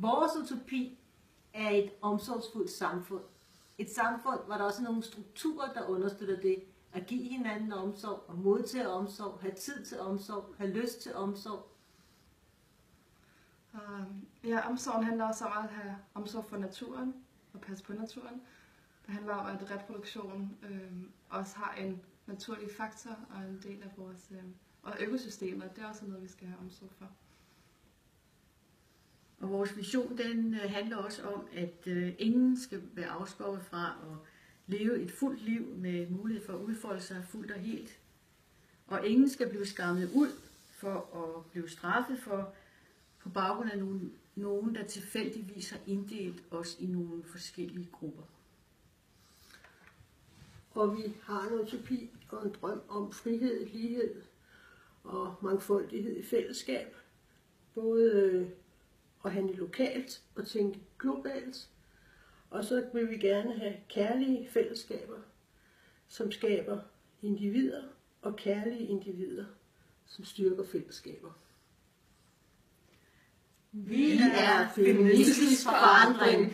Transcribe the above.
Vores utopi er et omsorgsfuldt samfund. Et samfund, hvor der også er nogle strukturer, der understøtter det. At give hinanden omsorg, og modtage omsorg, have tid til omsorg, have lyst til omsorg. Ja, omsorgen handler også om at have omsorg for naturen og passe på naturen. Det handler om, at reproduktion også har en naturlig faktor og en del af vores og økosystemet. Det er også noget, vi skal have omsorg for. Og vores vision, den handler også om, at ingen skal være afskåret fra at leve et fuldt liv med mulighed for at udfolde sig fuldt og helt. Og ingen skal blive skammet ud for at blive straffet for på baggrund af nogen, der tilfældigvis har inddelt os i nogle forskellige grupper. Og vi har en utopi og en drøm om frihed, lighed og mangfoldighed i fællesskab. Både at handle lokalt og tænke globalt. Og så vil vi gerne have kærlige fællesskaber, som skaber individer, og kærlige individer, som styrker fællesskaber. Vi er Feministisk Forandring.